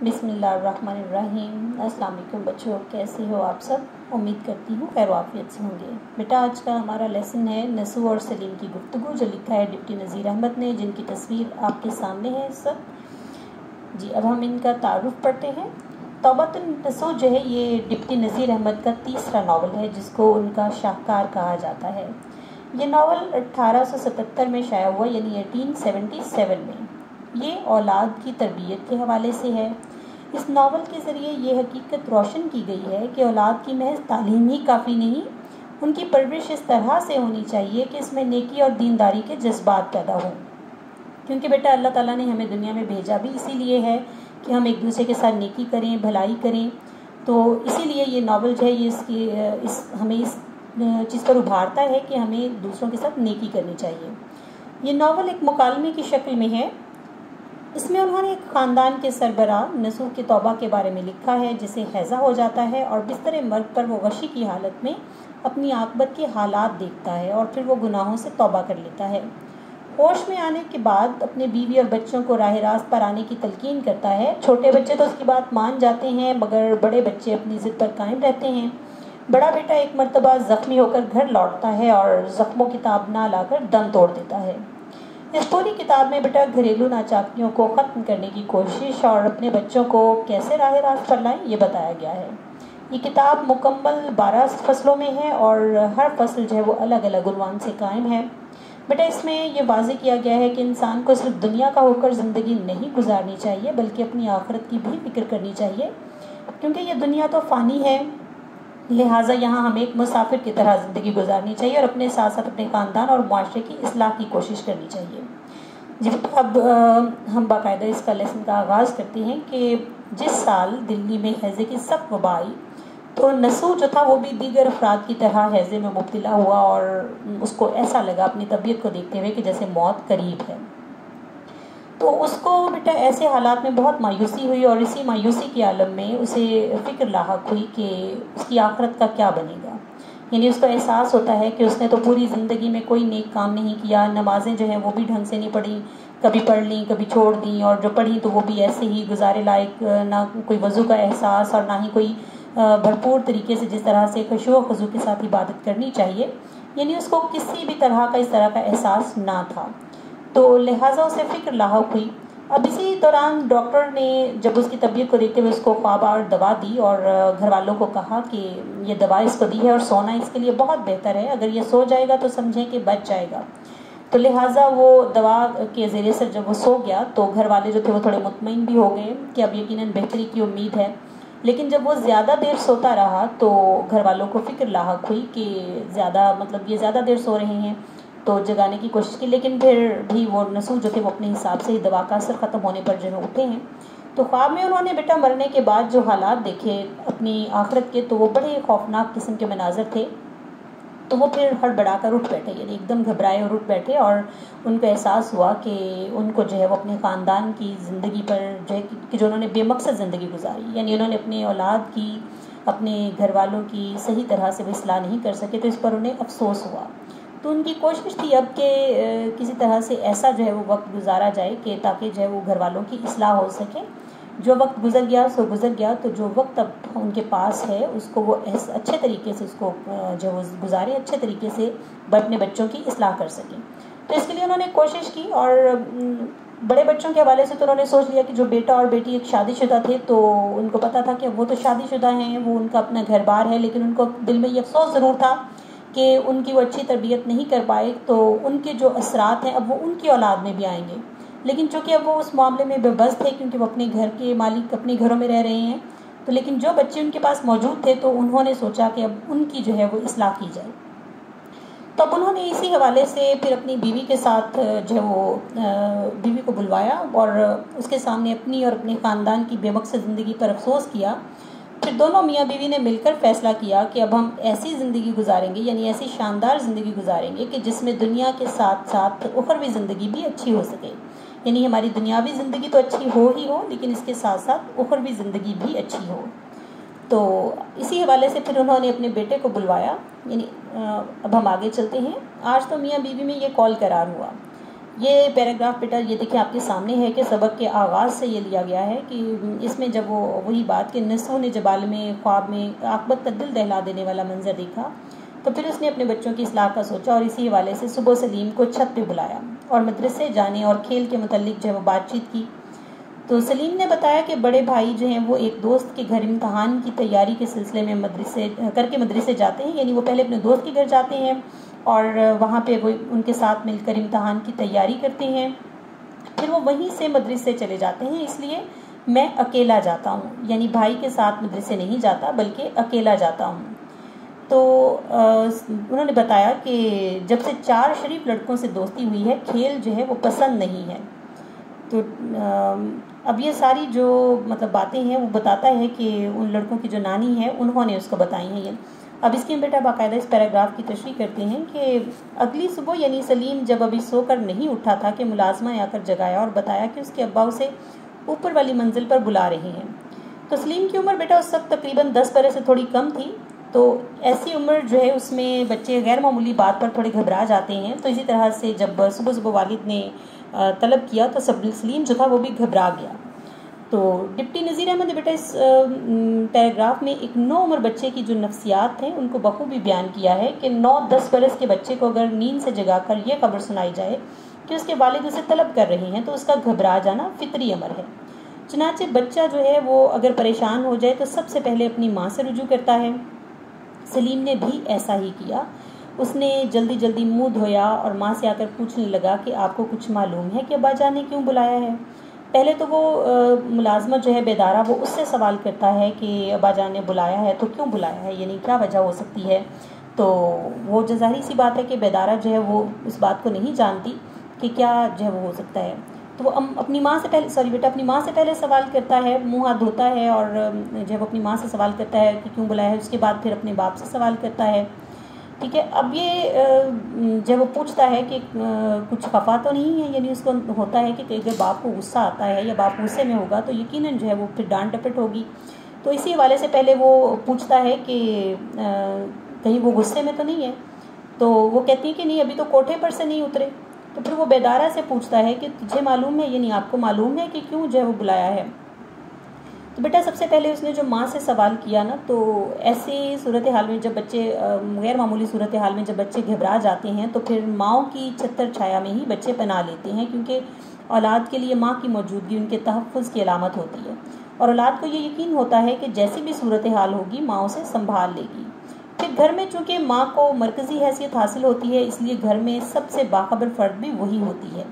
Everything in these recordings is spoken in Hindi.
बिस्मिल्लाहिर्रहमानिर्रहीम। अस्सलाम वालेकुम बच्चों, कैसे हो आप सब? उम्मीद करती हूँ खैर वाफियत से होंगे। बेटा आज का हमारा लेसन है नसू और सलीम की गुफ्तगू, जो लिखा है डिप्टी नज़ीर अहमद ने, जिनकी तस्वीर आपके सामने है सब जी। अब हम इनका तारुफ पढ़ते हैं। तौबतुन नसू जो है ये डिप्टी नज़ीर अहमद का तीसरा नावल है, जिसको उनका शाहकार कहा जाता है। ये नावल 1877 में शाया हुआ, यानी 1877 में। ये औलाद की तरबियत के हवाले से है। इस नावल के ज़रिए ये हकीकत रोशन की गई है कि औलाद की महज तालीम ही काफ़ी नहीं, उनकी परवरिश इस तरह से होनी चाहिए कि इसमें नेकी और दीनदारी के जज्बात पैदा हों। क्योंकि बेटा अल्लाह ताला ने हमें दुनिया में भेजा भी इसीलिए है कि हम एक दूसरे के साथ नेकी करें, भलाई करें। तो इसीलिए ये नावल जो है ये हमें इस चीज़ पर उभारता है कि हमें दूसरों के साथ नेकी करनी चाहिए। ये नावल एक मुकालमे की शक्ल में है। इसमें उन्होंने एक ख़ानदान के सरबराह नसूह की तौबा के बारे में लिखा है, जिसे हैज़ा हो जाता है और बिस्तर मर्ग पर वो गशी की हालत में अपनी आक़बत के हालात देखता है और फिर वो गुनाहों से तौबा कर लेता है। होश में आने के बाद अपने बीवी और बच्चों को राह रास्त पर आने की तलकीन करता है। छोटे बच्चे तो उसकी बात मान जाते हैं, मगर बड़े बच्चे अपनी ज़िद पर कायम रहते हैं। बड़ा बेटा एक मरतबा ज़ख्मी होकर घर लौटता है और ज़ख्मों की ताब ना लाकर दम तोड़ देता है। इस पूरी किताब में बेटा घरेलू नाचाकियों को ख़त्म करने की कोशिश और अपने बच्चों को कैसे राह रास्त पर लाएं, ये बताया गया है। ये किताब मुकम्मल 12 फसलों में है और हर फसल जो है वो अलग अलग उन्वान से कायम है। बेटा इसमें ये वाज़ेह किया गया है कि इंसान को सिर्फ दुनिया का होकर ज़िंदगी नहीं गुजारनी चाहिए, बल्कि अपनी आखिरत की भी फिक्र करनी चाहिए, क्योंकि ये दुनिया तो फ़ानी है। लिहाजा यहाँ हमें एक मुसाफिर की तरह ज़िंदगी गुजारनी चाहिए और अपने साथ साथ अपने ख़ानदान और मुआशरे की इस्लाह की कोशिश करनी चाहिए जी। अब हम बाकायदा इसका लेसन का आगाज़ करते हैं कि जिस साल दिल्ली में हैज़े की सख्त वबा आई, तो नसू जो था वो भी दीगर अफराद की तरह हैज़े में मुब्तला हुआ और उसको ऐसा लगा अपनी तबीयत को देखते हुए कि जैसे मौत करीब है। तो उसको बेटा ऐसे हालात में बहुत मायूसी हुई और इसी मायूसी के आलम में उसे फ़िक्र लाहक हुई कि उसकी आखिरत का क्या बनेगा। यानी उसको एहसास होता है कि उसने तो पूरी ज़िंदगी में कोई नेक काम नहीं किया, नमाज़ें जो हैं वो भी ढंग से नहीं पढ़ी, कभी पढ़ ली कभी छोड़ दी, और जो पढ़ी तो वो भी ऐसे ही गुजारे लायक, ना कोई वज़ू का एहसास और ना ही कोई भरपूर तरीके से जिस तरह से खुशू व खुजू के साथ इबादत करनी चाहिए। यानी उसको किसी भी तरह का इस तरह का एहसास ना था, तो लिहाजा उसे फ़िक्र लाहक हुई। अब इसी दौरान डॉक्टर ने जब उसकी तबीयत को देखते हुए उसको ख्वाबार दवा दी और घर वालों को कहा कि ये दवा इसको दी है और सोना इसके लिए बहुत बेहतर है, अगर ये सो जाएगा तो समझें कि बच जाएगा। तो लिहाजा वो दवा के ज़रिए से जब वो सो गया तो घर वाले जो थे वो थोड़े मुतमईन भी हो गए कि अब यकीनन बेहतरी की उम्मीद है। लेकिन जब वो ज़्यादा देर सोता रहा तो घर वालों को फ़िक्र लाहक हुई कि ये ज़्यादा देर सो रहे हैं, तो जगाने की कोशिश की, लेकिन फिर भी वो नसूह जो थे वो अपने हिसाब से ही दवा का असर ख़त्म होने पर जो है उठे हैं। तो ख्वाब में उन्होंने बेटा मरने के बाद जो हालात देखे अपनी आखिरत के, तो वो बड़े खौफनाक किस्म के मनाजर थे। तो वो फिर हड़बड़ा कर उठ बैठे, यानी एकदम घबराए और उठ बैठे, और उनको एहसास हुआ कि उनको जो है वो अपने ख़ानदान की ज़िंदगी पर जो है कि जो उन्होंने बेमकसद ज़िंदगी गुजारी, यानी उन्होंने अपने औलाद की, अपने घर वालों की सही तरह से वो इस्लाह नहीं कर सके, तो इस पर उन्हें अफसोस हुआ। तो उनकी कोशिश थी अब कि किसी तरह से ऐसा जो है वो वक्त गुजारा जाए कि ताकि जो है वो घर वालों की इस्लाह हो सके। जो वक्त गुजर गया सो गुजर गया, तो जो वक्त अब उनके पास है उसको वो अच्छे तरीके से उसको जो वो गुजारे, अच्छे तरीके से अपने बच्चों की इस्लाह कर सकें। तो इसके लिए उन्होंने कोशिश की और बड़े बच्चों के हवाले से तो उन्होंने सोच लिया कि जो बेटा और बेटी एक शादीशुदा थे, तो उनको पता था कि वो तो शादीशुदा हैं, वो उनका अपना घर बार है, लेकिन उनको दिल में ये अफसोस ज़रूर था कि उनकी वो अच्छी तरबियत नहीं कर पाए, तो उनके जो असरात हैं अब वो उनकी औलाद में भी आएंगे। लेकिन चूँकि अब वो उस मामले में बेबस थे, क्योंकि वो अपने घर के मालिक अपने घरों में रह रहे हैं, तो लेकिन जो बच्चे उनके पास मौजूद थे तो उन्होंने सोचा कि अब उनकी जो है वो इस्लाह की जाए। तो अब उन्होंने इसी हवाले से फिर अपनी बीवी के साथ जो है वो बीवी को बुलवाया और उसके सामने अपनी और अपने ख़ानदान की बेमकसद ज़िंदगी पर अफसोस किया। फिर दोनों मियाँ बीवी ने मिलकर फ़ैसला किया कि अब हम ऐसी ज़िंदगी गुजारेंगे, यानी ऐसी शानदार ज़िंदगी गुजारेंगे कि जिसमें दुनिया के साथ साथ उखरवी ज़िंदगी भी अच्छी हो सके। यानी हमारी दुनियावी ज़िंदगी तो अच्छी हो ही हो, लेकिन इसके साथ साथ उखरवी ज़िंदगी भी अच्छी हो। तो इसी हवाले से फिर उन्होंने अपने बेटे को बुलवाया। यानी अब हम आगे चलते हैं। आज तो मियाँ बीवी में ये कॉल करार हुआ। ये पैराग्राफ बेटा ये देखिए आपके सामने है कि सबक के आगाज़ से ये लिया गया है कि इसमें जब वो वही बात कि नसू ने जबाल में ख्वाब में आकबत का दिल दहला देने वाला मंजर देखा तो फिर उसने अपने बच्चों की इस्लाह का सोचा और इसी हवाले से सुबह सलीम को छत पे बुलाया और मदरसे जाने और खेल के मुतल्लिक जो है वो बातचीत की। तो सलीम ने बताया कि बड़े भाई जो हैं वो एक दोस्त के घर इम्तहान की तैयारी के सिलसिले में मदरसे जाते हैं, यानी वो पहले अपने दोस्त के घर जाते हैं और वहाँ पे वो उनके साथ मिलकर इम्तहान की तैयारी करते हैं, फिर वो वहीं से मदरसे चले जाते हैं। इसलिए मैं अकेला जाता हूँ, यानी भाई के साथ मदरसे नहीं जाता बल्कि अकेला जाता हूँ। तो उन्होंने बताया कि जब से 4 शरीफ लड़कों से दोस्ती हुई है खेल जो है वो पसंद नहीं है। तो अब ये सारी जो मतलब बातें हैं वो बताता है कि उन लड़कों की जो नानी है उन्होंने उसको बताई हैं ये। अब इसके बेटा बाकायदा इस पैराग्राफ की तशरीह करते हैं कि अगली सुबह यानी सलीम जब अभी सोकर नहीं उठा था कि मुलाजमा ने आकर जगाया और बताया कि उसके अब्बा उसे ऊपर वाली मंजिल पर बुला रहे हैं। तो सलीम की उम्र बेटा उस वक्त तकरीबन 10 बरस से थोड़ी कम थी। तो ऐसी उम्र जो है उसमें बच्चे गैर मामूली बात पर थोड़े घबरा जाते हैं। तो इसी तरह से जब सुबह सुबह वालिद ने तलब किया तो सलीम जो था वो भी घबरा गया। तो डिप्टी नज़ीर अहमद ने बेटा इस पैराग्राफ में एक 9 उम्र बच्चे की जो नफ्सियात हैं उनको बखूबी बयान किया है कि 9-10 बरस के बच्चे को अगर नींद से जगाकर ये खबर सुनाई जाए कि उसके वालिद उसे तलब कर रहे हैं तो उसका घबरा जाना फितरी अमर है। चुनांचे बच्चा जो है वो अगर परेशान हो जाए तो सबसे पहले अपनी माँ से रुजू करता है। सलीम ने भी ऐसा ही किया। उसने जल्दी जल्दी मुंह धोया और माँ से आकर पूछने लगा कि आपको कुछ मालूम है कि अब्बा जान ने क्यों बुलाया है। पहले तो वो मुलाजमा जो है बेदारा वो उससे सवाल करता है कि अब्बा जान ने बुलाया है तो क्यों बुलाया है, यानी क्या वजह हो सकती है। तो वो जो ज़ाहिर सी बात है कि बेदारा जो है वो इस बात को नहीं जानती कि क्या जो है वो हो सकता है। तो वो अपनी माँ से पहले अपनी माँ से पहले सवाल करता है, मुंह हाथ धोता है और जो है वो अपनी माँ से सवाल करता है कि क्यों बुलाया है। उसके बाद फिर अपने बाप से सवाल करता है। ठीक है, अब ये जब वो पूछता है कि कुछ खफा तो नहीं है, यानी उसको होता है कि अगर बाप को गुस्सा आता है या बाप गुस्से में होगा तो यकीनन जो है वो फिर डांट डपट होगी। तो इसी हवाले से पहले वो पूछता है कि कहीं वो गुस्से में तो नहीं है। तो वो कहती है कि नहीं अभी तो कोठे पर से नहीं उतरे। तो फिर वो बेदारा से पूछता है कि तुझे मालूम है, यानी आपको मालूम है कि क्यों जो है वो बुलाया है। तो बेटा सबसे पहले उसने जो माँ से सवाल किया ना, तो ऐसी सूरत हाल में जब बच्चे गैर मामूली सूरत हाल में जब बच्चे घबरा जाते हैं तो फिर माँओं की छत्तर छाया में ही बच्चे पनाह लेते हैं, क्योंकि औलाद के लिए माँ की मौजूदगी उनके तहफ़्फ़ुज़ की अलामत होती है और औलाद को ये यकीन होता है कि जैसी भी सूरत हाल होगी माँ उसे संभाल लेगी। फिर घर में चूँकि माँ को मरकज़ी हैसियत हासिल होती है इसलिए घर में सबसे बाखबर फ़र्द भी वही होती है।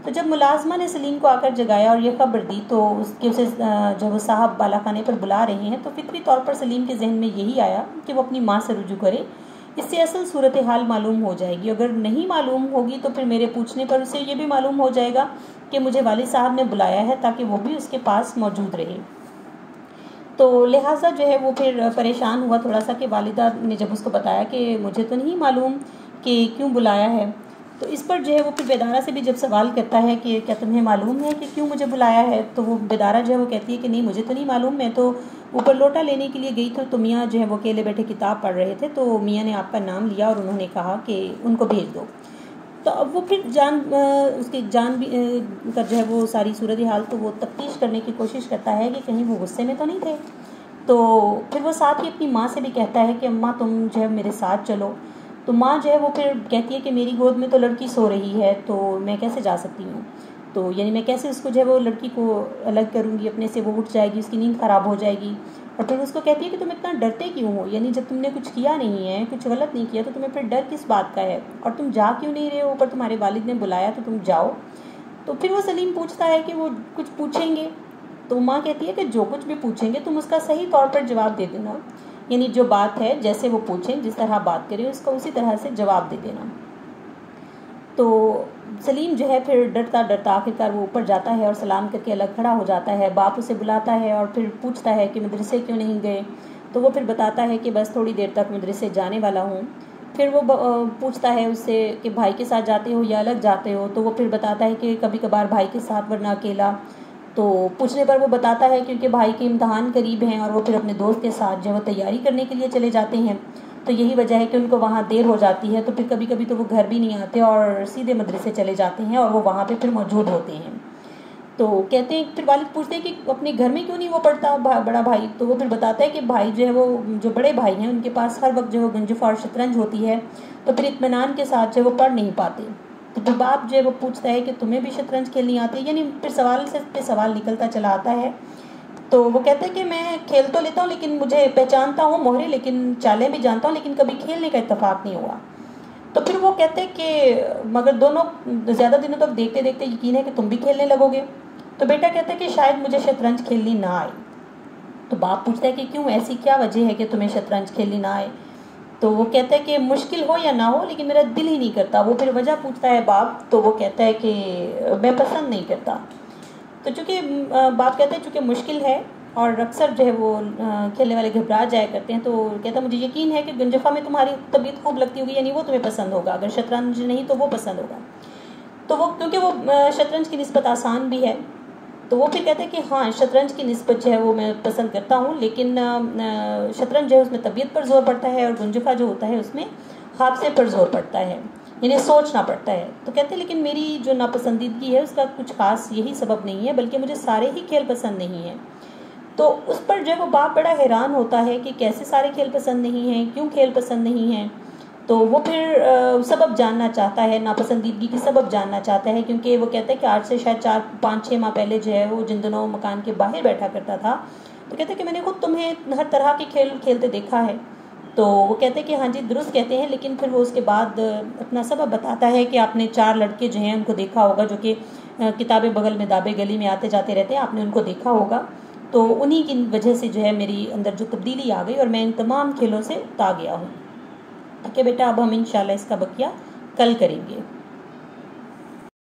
तो जब मुलाजमा ने सलीम को आकर जगाया और यह खबर दी तो उसे जब वो साहब बालाखाने पर बुला रहे हैं तो फितरी तौर पर सलीम के जहन में यही आया कि वो अपनी माँ से रुजू करे, इससे असल सूरत हाल मालूम हो जाएगी। अगर नहीं मालूम होगी तो फिर मेरे पूछने पर उसे ये भी मालूम हो जाएगा कि मुझे वालिद साहब ने बुलाया है, ताकि वो भी उसके पास मौजूद रहे। तो लिहाजा जो है वो फिर परेशान हुआ थोड़ा सा कि वालिदा ने जब उसको बताया कि मुझे तो नहीं मालूम कि क्यों बुलाया है। तो इस पर जो है वो फिर बेदारा से भी जब सवाल करता है कि क्या तुम्हें मालूम है कि क्यों मुझे बुलाया है, तो वो बेदारा जो है वो कहती है कि नहीं मुझे तो नहीं मालूम, मैं तो ऊपर लोटा लेने के लिए गई थी तो मियाँ जो है वो अकेले बैठे किताब पढ़ रहे थे, तो मियाँ ने आपका नाम लिया और उन्होंने कहा कि उनको भेज दो। तो अब वो फिर उसकी जान भी का जो है वो सारी सूरत हाल तो वो तफ्तीश करने की कोशिश करता है कि कहीं वो गुस्से में तो नहीं थे। तो फिर वो साथ ही अपनी माँ से भी कहता है कि अम्मा तुम जो है मेरे साथ चलो। तो माँ जो है वो फिर कहती है कि मेरी गोद में तो लड़की सो रही है तो मैं कैसे जा सकती हूँ, तो यानी मैं कैसे उसको जो है वो लड़की को अलग करूँगी अपने से, वो उठ जाएगी, उसकी नींद ख़राब हो जाएगी। और फिर उसको कहती है कि तुम इतना डरते क्यों हो, यानी जब तुमने कुछ किया नहीं है, कुछ गलत नहीं किया, तो तुम्हें फिर डर किस बात का है, और तुम जा क्यों नहीं रहे हो, ऊपर तुम्हारे वालिद ने बुलाया तो तुम जाओ। तो फिर वो सलीम पूछता है कि वो कुछ पूछेंगे। तो माँ कहती है कि जो कुछ भी पूछेंगे तुम उसका सही तौर पर जवाब दे देना, यानी जो बात है जैसे वो पूछें, जिस तरह बात करें उसका उसी तरह से जवाब दे देना। तो सलीम जो है फिर डरता डरता आखिरकार वो ऊपर जाता है और सलाम करके अलग खड़ा हो जाता है। बाप उसे बुलाता है और फिर पूछता है कि मदरसे क्यों नहीं गए, तो वो फिर बताता है कि बस थोड़ी देर तक मदरसे जाने वाला हूँ। फिर वो पूछता है उससे कि भाई के साथ जाते हो या अलग जाते हो, तो वो फिर बताता है कि कभी कभार भाई के साथ वरना अकेला। तो पूछने पर वो बताता है क्योंकि भाई के इम्तहान करीब हैं और वो फिर अपने दोस्त के साथ जो है वो तैयारी करने के लिए चले जाते हैं। तो यही वजह है कि उनको वहाँ देर हो जाती है, तो फिर कभी कभी तो वो घर भी नहीं आते और सीधे मदरसे चले जाते हैं और वो वहाँ पे फिर मौजूद होते हैं। तो कहते हैं, फिर वालिद पूछते हैं कि अपने घर में क्यों नहीं वो पढ़ता बड़ा भाई, तो वो फिर बताता है कि भाई जो है वो जो बड़े भाई हैं उनके पास हर वक्त जो है गंजिफा और शतरंज होती है, तो फिर इत्मीनान के साथ जो है वो पढ़ नहीं पाते। तो फिर बाप जो है वो पूछता है कि तुम्हें भी शतरंज खेलनी आती है, यानी फिर सवाल से पे सवाल निकलता चला आता है। तो वो कहते हैं कि मैं खेल तो लेता हूँ, लेकिन मुझे पहचानता हूँ मोहरे, लेकिन चालें भी जानता हूँ, लेकिन कभी खेलने का इत्तेफाक नहीं हुआ। तो फिर वो कहते हैं कि मगर दोनों ज़्यादा दिनों तक देखते देखते यकीन है कि तुम भी खेलने लगोगे। तो बेटा कहता है कि शायद मुझे शतरंज खेलनी ना आए। तो बाप पूछता है कि क्यों, ऐसी क्या वजह है कि तुम्हें शतरंज खेलनी ना आए। तो वो कहता है कि मुश्किल हो या ना हो, लेकिन मेरा दिल ही नहीं करता। वो फिर वजह पूछता है बाप, तो वो कहता है कि मैं पसंद नहीं करता। तो चूँकि बाप कहते हैं चूँकि मुश्किल है और अक्सर जो है वो खेलने वाले घबरा जाया करते हैं, तो कहता मुझे यकीन है कि गंजिफा में तुम्हारी तबीयत खूब लगती होगी, यानी वो तुम्हें पसंद होगा, अगर शतरंज नहीं तो वो पसंद होगा। तो वो क्योंकि वो शतरंज की निस्बत आसान भी है, तो वो फिर कहते हैं कि हाँ शतरंज की निस्बत जो है वो मैं पसंद करता हूँ, लेकिन शतरंज जो है उसमें तबीयत पर जोर पड़ता है और गंजिफा जो होता है उसमें हादसे पर जोर पड़ता है, यानी सोचना पड़ता है। तो कहते हैं लेकिन मेरी जो नापसंदीदगी है उसका कुछ खास यही सबब नहीं है, बल्कि मुझे सारे ही खेल पसंद नहीं हैं। तो उस पर जो है वो बाप बड़ा हैरान होता है कि कैसे सारे खेल पसंद नहीं हैं, क्यों खेल पसंद नहीं हैं। तो वो फिर सबब जानना चाहता है, नापसंदीदगी की सबब जानना चाहता है, क्योंकि वो कहता है कि आज से शायद 4-5-6 माह पहले जो है वो जिन दिनों मकान के बाहर बैठा करता था, तो कहते हैं कि मैंने खुद तुम्हें हर तरह के खेल खेलते देखा है। तो वो कहते हैं कि हाँ जी दुरुस्त कहते हैं, लेकिन फिर वो उसके बाद अपना सबब बताता है कि आपने 4 लड़के जो हैं उनको देखा होगा जो कि किताबें बगल में दाबे गली में आते जाते रहते हैं, आपने उनको देखा होगा। तो उन्हीं की वजह से जो है मेरी अंदर जो तब्दीली आ गई और मैं इन तमाम खेलों से उकता गया हूँ। ओके बेटा, अब हम इंशाल्लाह इसका बकिया कल करेंगे।